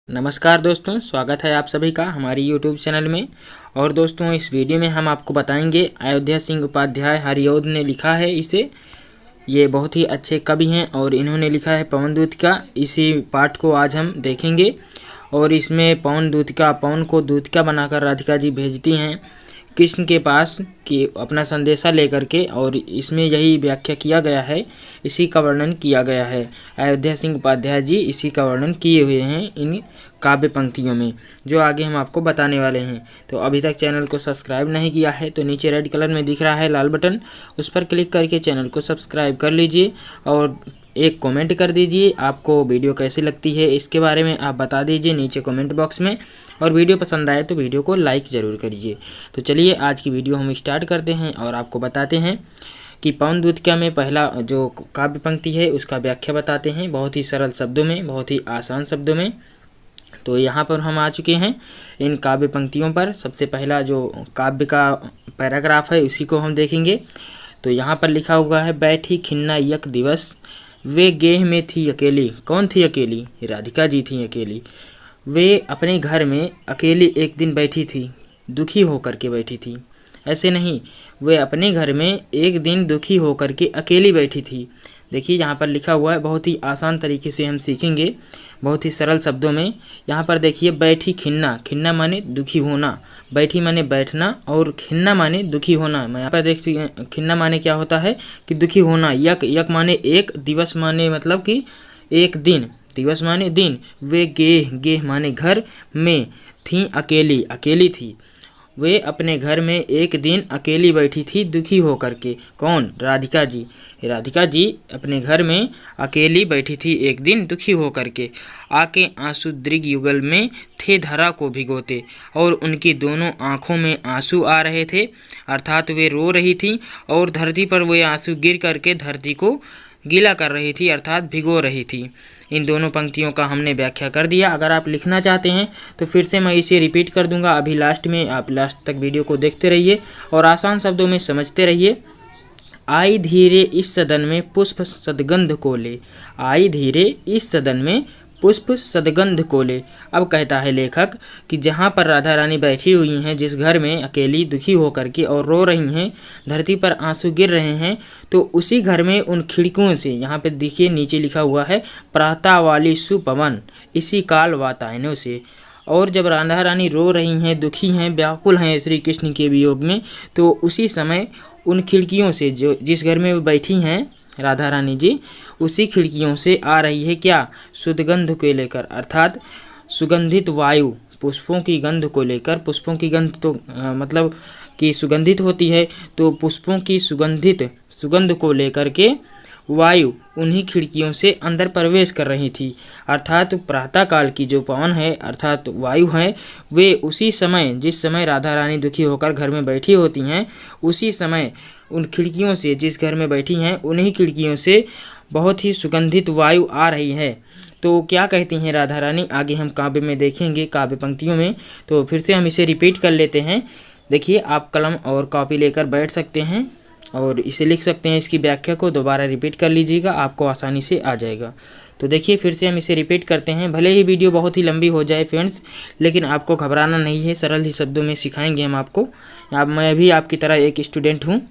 नमस्कार दोस्तों, स्वागत है आप सभी का हमारी यूट्यूब चैनल में। और दोस्तों, इस वीडियो में हम आपको बताएंगे अयोध्या सिंह उपाध्याय हरिऔध ने लिखा है इसे। ये बहुत ही अच्छे कवि हैं और इन्होंने लिखा है पवन दूतिका। इसी पाठ को आज हम देखेंगे। और इसमें पवन को दूतिका बनाकर राधिका जी भेजती हैं कृष्ण के पास कि अपना संदेशा लेकर के, और इसमें यही व्याख्या किया गया है, इसी का वर्णन किया गया है। अयोध्या सिंह उपाध्याय जी इसी का वर्णन किए हुए हैं इन काव्य पंक्तियों में, जो आगे हम आपको बताने वाले हैं। तो अभी तक चैनल को सब्सक्राइब नहीं किया है तो नीचे रेड कलर में दिख रहा है लाल बटन, उस पर क्लिक करके चैनल को सब्सक्राइब कर लीजिए और एक कमेंट कर दीजिए। आपको वीडियो कैसी लगती है इसके बारे में आप बता दीजिए नीचे कमेंट बॉक्स में। और वीडियो पसंद आए तो वीडियो को लाइक ज़रूर करिए। तो चलिए आज की वीडियो हम स्टार्ट करते हैं और आपको बताते हैं कि पवन दूतिका में पहला जो काव्य पंक्ति है उसका व्याख्या बताते हैं, बहुत ही सरल शब्दों में, बहुत ही आसान शब्दों में। तो यहाँ पर हम आ चुके हैं इन काव्य पंक्तियों पर। सबसे पहला जो काव्य का पैराग्राफ है उसी को हम देखेंगे। तो यहाँ पर लिखा हुआ है, बैठी खिन्ना यक दिवस वे गेह में थी अकेली। कौन थी अकेली? राधिका जी थी अकेली। वे अपने घर में अकेली एक दिन बैठी थी, दुखी होकर के बैठी थी। ऐसे नहीं, वे अपने घर में एक दिन दुखी होकर के अकेली बैठी थी। देखिए यहाँ पर लिखा हुआ है, बहुत ही आसान तरीके से हम सीखेंगे, बहुत ही सरल शब्दों में। यहाँ पर देखिए, बैठी खिन्ना, खिन्ना माने दुखी होना, बैठी माने बैठना और खिन्ना माने दुखी होना। मैं यहाँ पर देखिए खिन्ना माने क्या होता है कि दुखी होना। यक, यक माने एक, दिवस माने मतलब कि एक दिन, दिवस माने दिन। वे गेह, गेह माने घर में, थी अकेली, अकेली थी। वे अपने घर में एक दिन अकेली बैठी थी दुखी होकर के। कौन? राधिका जी। राधिका जी अपने घर में अकेली बैठी थी एक दिन दुखी होकर के। आके आंसू दृग युगल में थे धरा को भिगोते, और उनकी दोनों आँखों में आंसू आ रहे थे, अर्थात वे रो रही थी और धरती पर वे आंसू गिर करके धरती को गीला कर रही थी, अर्थात भिगो रही थी। इन दोनों पंक्तियों का हमने व्याख्या कर दिया। अगर आप लिखना चाहते हैं तो फिर से मैं इसे रिपीट कर दूंगा अभी लास्ट में। आप लास्ट तक वीडियो को देखते रहिए और आसान शब्दों में समझते रहिए। आई धीरे इस सदन में पुष्प सदगंध को ले। आई धीरे इस सदन में पुष्प सदगंध को ले। अब कहता है लेखक कि जहाँ पर राधा रानी बैठी हुई हैं, जिस घर में अकेली दुखी होकर के और रो रही हैं, धरती पर आंसू गिर रहे हैं, तो उसी घर में उन खिड़कियों से, यहाँ पे देखिए नीचे लिखा हुआ है, प्रातः वाली सुपवन इसी काल वातायनों से। और जब राधा रानी रो रही हैं, दुखी हैं, व्याकुल हैं श्री कृष्ण के वियोग में, तो उसी समय उन खिड़कियों से, जो जिस घर में वो बैठी हैं राधा रानी जी, उसी खिड़कियों से आ रही है क्या? सुगंध को लेकर, अर्थात सुगंधित वायु, पुष्पों की गंध को लेकर। पुष्पों की गंध तो मतलब कि सुगंधित होती है, तो पुष्पों की सुगंध को लेकर के वायु उन्हीं खिड़कियों से अंदर प्रवेश कर रही थी। अर्थात प्रातः काल की जो पवन है, अर्थात वायु है, वे उसी समय, जिस समय राधा रानी दुखी होकर घर में बैठी होती हैं, उसी समय उन खिड़कियों से, जिस घर में बैठी हैं उन्हीं खिड़कियों से बहुत ही सुगंधित वायु आ रही है। तो क्या कहती हैं राधा रानी, आगे हम काव्य में देखेंगे, काव्य पंक्तियों में। तो फिर से हम इसे रिपीट कर लेते हैं। देखिए, आप कलम और कॉपी लेकर बैठ सकते हैं और इसे लिख सकते हैं। इसकी व्याख्या को दोबारा रिपीट कर लीजिएगा, आपको आसानी से आ जाएगा। तो देखिए, फिर से हम इसे रिपीट करते हैं। भले ही वीडियो बहुत ही लंबी हो जाए फ्रेंड्स, लेकिन आपको घबराना नहीं है, सरल ही शब्दों में सिखाएंगे हम आपको। मैं भी आपकी तरह एक स्टूडेंट हूँ।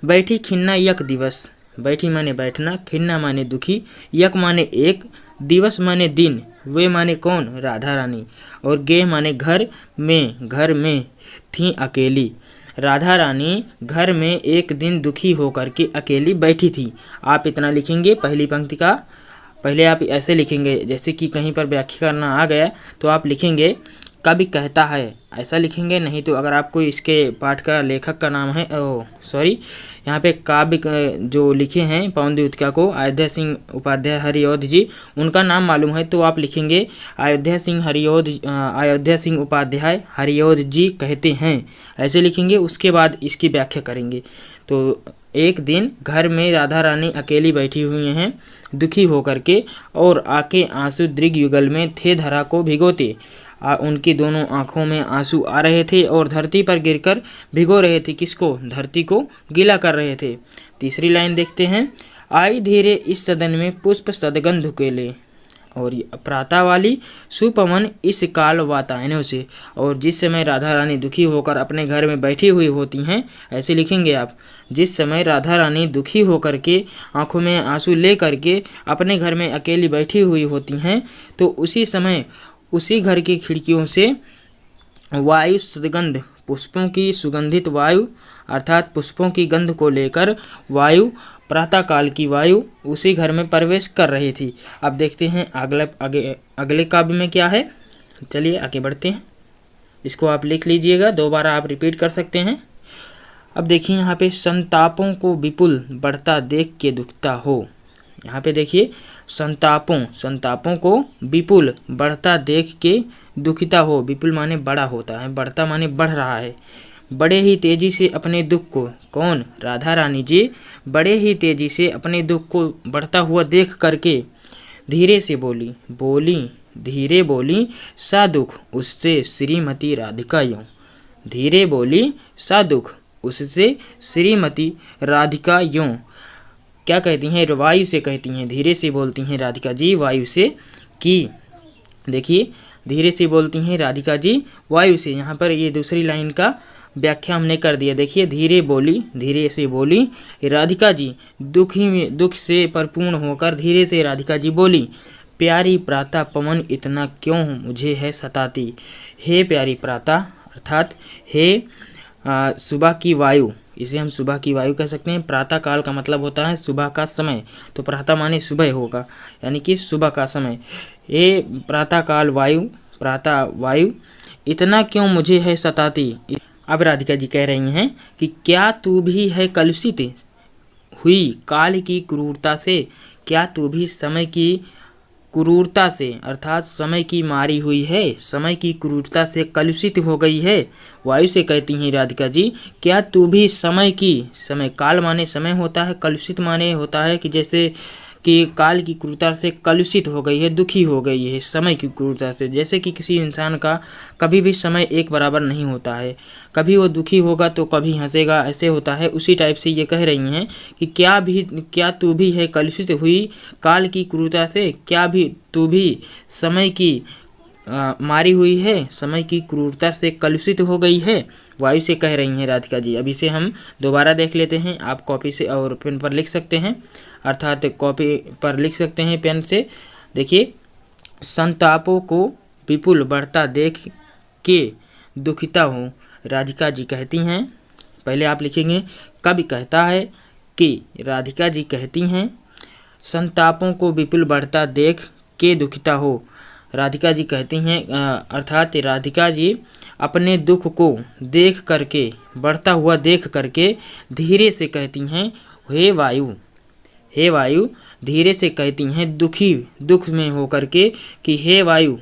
बैठी खिन्ना यक दिवस, बैठी माने बैठना, खिन्ना माने दुखी, यक माने एक, दिवस माने दिन, वे माने कौन? राधा रानी, और गेह माने घर में थी अकेली। राधा रानी घर में एक दिन दुखी होकर के अकेली बैठी थी। आप इतना लिखेंगे पहली पंक्ति का। पहले आप ऐसे लिखेंगे, जैसे कि कहीं पर व्याख्या करना आ गया तो आप लिखेंगे कवि कहता है, ऐसा लिखेंगे। नहीं तो अगर आपको इसके पाठ का लेखक का नाम है, यहाँ पे काव्य जो लिखे हैं पवन दूतिका को अयोध्या सिंह उपाध्याय हरिऔध जी, उनका नाम मालूम है तो आप लिखेंगे अयोध्या सिंह उपाध्याय हरिऔध जी कहते हैं, ऐसे लिखेंगे। उसके बाद इसकी व्याख्या करेंगे। तो एक दिन घर में राधा रानी अकेली बैठी हुई हैं दुखी होकर के, और आके आंसू दृग युगल में थे धरा को भिगोते। उनकी दोनों आंखों में आंसू आ रहे थे और धरती पर गिरकर भिगो रहे थे। किसको? धरती को गीला कर रहे थे। तीसरी लाइन देखते हैं, आई धीरे इस सदन में पुष्प सदगंध के ले। और प्रातः वाली सुपवन इस काल वातायनों से। और जिस समय राधा रानी दुखी होकर अपने घर में बैठी हुई होती हैं, ऐसे लिखेंगे आप, जिस समय राधा रानी दुखी होकर के आंखों में आंसू ले करके अपने घर में अकेली बैठी हुई होती हैं, तो उसी समय उसी घर की खिड़कियों से वायु सुगंध, पुष्पों की सुगंधित वायु अर्थात पुष्पों की गंध को लेकर वायु, प्रातःकाल की वायु उसी घर में प्रवेश कर रही थी। अब देखते हैं अगले काव्य में क्या है। चलिए आगे बढ़ते हैं। इसको आप लिख लीजिएगा, दोबारा आप रिपीट कर सकते हैं। अब देखिए यहाँ पे, संतापों को विपुल बढ़ता देख के दुखता हो। यहाँ पे देखिए, संतापों को विपुल बढ़ता देख के दुखिता हो। विपुल माने बड़ा होता है, बढ़ता माने बढ़ रहा है। बड़े ही तेजी से अपने दुख को, कौन, राधा रानी जी, बड़े ही तेजी से अपने दुख को बढ़ता हुआ देख करके धीरे से धीरे बोली सा दुख उससे श्रीमती राधिका यूं। धीरे बोली सा दुख उससे श्रीमती राधिका यूं। क्या कहती हैं, वायु से कहती हैं, धीरे से बोलती हैं राधिका जी वायु से कि, देखिए धीरे से बोलती हैं राधिका जी वायु से। यहाँ पर ये दूसरी लाइन का व्याख्या हमने कर दिया। देखिए, धीरे से बोली राधिका जी, दुख से परिपूर्ण होकर धीरे से राधिका जी बोली, प्यारी प्रातः पवन इतना क्यों मुझे है सताती। हे प्यारी प्रातः अर्थात हे सुबह की वायु, इसे हम सुबह की वायु कह सकते हैं। प्रातः काल का मतलब होता है सुबह का समय, तो प्रातः माने सुबह होगा, यानी कि सुबह का समय। ये प्रातः काल वायु, प्रातः वायु इतना क्यों मुझे है सताती। अब राधिका जी कह रही हैं कि क्या तू भी है कलुषित हुई काल की क्रूरता से। क्या तू भी समय की क्रूरता से अर्थात समय की मारी हुई है, समय की क्रूरता से कलुषित हो गई है। वायु से कहती हैं राधिका जी, क्या तू भी समय काल माने समय होता है, कलुषित माने होता है कि जैसे कि काल की क्रूरता से कलुषित हो गई है, दुखी हो गई है समय की क्रूरता से। जैसे कि किसी इंसान का कभी भी समय एक बराबर नहीं होता है, कभी वो दुखी होगा तो कभी हंसेगा, ऐसे होता है। उसी टाइप से ये कह रही हैं कि क्या तू भी है कलुषित हुई काल की क्रूरता से। क्या भी तू भी समय की मारी हुई है, समय की क्रूरता से कलुषित हो गई है, वायु से कह रही हैं राधिका जी। अब इसे हम दोबारा देख लेते हैं। आप कॉपी से और पेन पर लिख सकते हैं, अर्थात कॉपी पर लिख सकते हैं पेन से। देखिए, संतापों को विपुल बढ़ता देख के दुखिता हो, राधिका जी कहती हैं। पहले आप लिखेंगे, कवि कहता है कि राधिका जी कहती हैं, संतापों को विपुल बढ़ता देख के दुखिता हो। राधिका जी कहती हैं, अर्थात राधिका जी अपने दुख को देख करके, बढ़ता हुआ देख करके धीरे से कहती हैं, हे वायु धीरे से कहती हैं दुख में हो करके कि हे वायु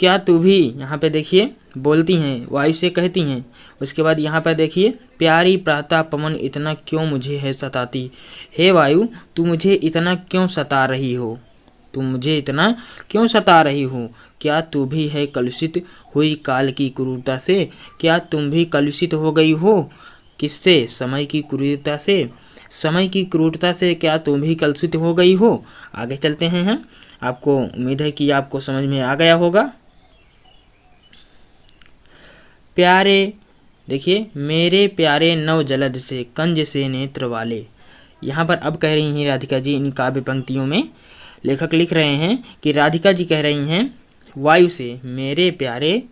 क्या तू भी, यहाँ पे देखिए बोलती हैं, वायु से कहती हैं। उसके बाद यहाँ पर देखिए, प्यारी प्रातः पवन इतना क्यों मुझे है सताती। हे वायु, तू मुझे इतना क्यों सता रही हो, क्या तू भी है कलुषित हुई काल की क्रूरता से। क्या तुम भी कलुषित हो गई हो, किससे, समय की क्रूरता से। समय की क्रूरता से क्या तुम भी कलुषित हो गई हो। आगे चलते हैं हम, आपको उम्मीद है कि आपको समझ में आ गया होगा। प्यारे, देखिए, मेरे प्यारे नव जलद से कंज से नेत्र वाले। यहाँ पर अब कह रही हैं राधिका जी, इन काव्य पंक्तियों में लेखक लिख रहे हैं कि राधिका जी कह रही हैं वायु से, मेरे प्यारे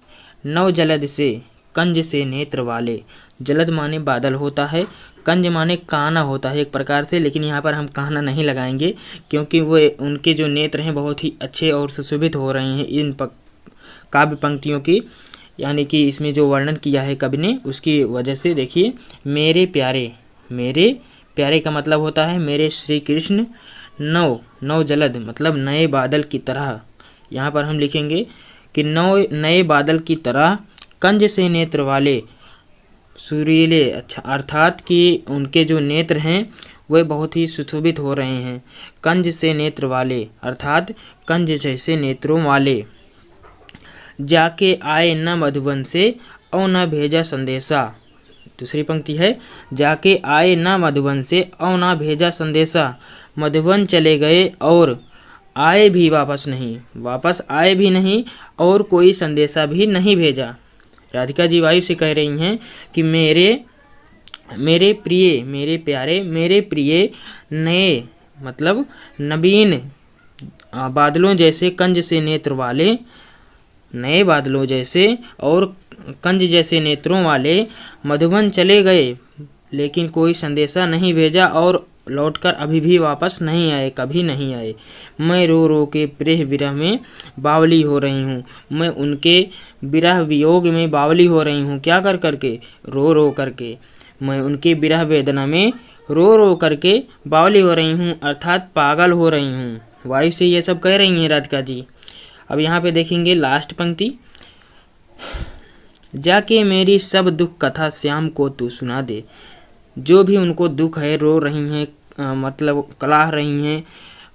नव जलद से कंज से नेत्र वाले। जलद माने बादल होता है, कंज माने काना होता है एक प्रकार से, लेकिन यहाँ पर हम काना नहीं लगाएंगे क्योंकि वो उनके जो नेत्र हैं बहुत ही अच्छे और सुशोभित हो रहे हैं इन काव्य पंक्तियों की, यानी कि इसमें जो वर्णन किया है कवि ने उसकी वजह से। देखिए, मेरे प्यारे का मतलब होता है मेरे श्री कृष्ण। नव जलद मतलब नए बादल की तरह। यहाँ पर हम लिखेंगे कि नए बादल की तरह कंज से नेत्र वाले, सुरीले, अच्छा अर्थात कि उनके जो नेत्र हैं वे बहुत ही सुशोभित हो रहे हैं। कंज से नेत्र वाले अर्थात कंज जैसे नेत्रों वाले। जाके आए न मधुबन से और न भेजा संदेशा। दूसरी पंक्ति है, जाके आए न मधुबन से और न भेजा संदेशा। मधुबन चले गए और आए भी वापस आए भी नहीं और कोई संदेशा भी नहीं भेजा। राधिका जी वायु से कह रही हैं कि मेरे प्रिय, मेरे प्यारे, मेरे प्रिय नए मतलब नवीन बादलों जैसे कंज से नेत्र वाले, नए बादलों जैसे और कंज जैसे नेत्रों वाले मधुबन चले गए, लेकिन कोई संदेशा नहीं भेजा और लौटकर अभी भी वापस नहीं आए, कभी नहीं आए। मैं रो रो के प्रेह विरह में बावली हो रही हूँ, मैं उनके विरह वियोग में बावली हो रही हूँ। क्या कर करके? रो रो करके। मैं उनके विरह वेदना में रो रो करके बावली हो रही हूँ, अर्थात पागल हो रही हूँ। वायु से ये सब कह रही हैं राधिका जी। अब यहाँ पे देखेंगे लास्ट पंक्ति, जाके मेरी सब दुख कथा श्याम को तू सुना दे। जो भी उनको दुख है, रो रही हैं, मतलब कलाह रही हैं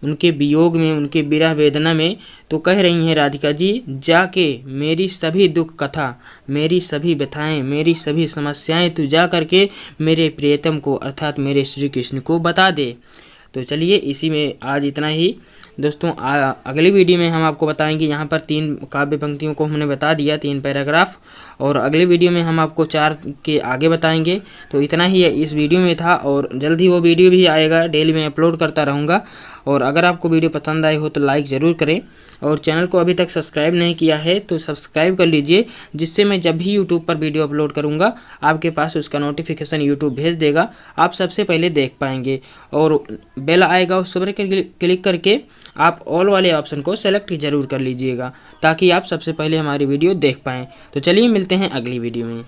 उनके वियोग में, उनके विरह वेदना में, तो कह रही हैं राधिका जी, जाके मेरी सभी दुख कथा, मेरी सभी व्यथाएं, मेरी सभी समस्याएं तू जा करके मेरे प्रियतम को अर्थात मेरे श्री कृष्ण को बता दे। तो चलिए इसी में आज इतना ही दोस्तों। अगली वीडियो में हम आपको बताएंगे, यहाँ पर 3 काव्य पंक्तियों को हमने बता दिया, 3 पैराग्राफ, और अगली वीडियो में हम आपको 4 के आगे बताएंगे। तो इतना ही इस वीडियो में था और जल्द ही वो वीडियो भी आएगा, डेली मैं अपलोड करता रहूँगा। और अगर आपको वीडियो पसंद आई हो तो लाइक ज़रूर करें और चैनल को अभी तक सब्सक्राइब नहीं किया है तो सब्सक्राइब कर लीजिए, जिससे मैं जब भी यूट्यूब पर वीडियो अपलोड करूँगा आपके पास उसका नोटिफिकेशन यूट्यूब भेज देगा, आप सबसे पहले देख पाएंगे। और बेल आएगा उस पर क्लिक करके आप ऑल वाले ऑप्शन को सेलेक्ट जरूर कर लीजिएगा, ताकि आप सबसे पहले हमारी वीडियो देख पाएँ। तो चलिए मिलते हैं अगली वीडियो में।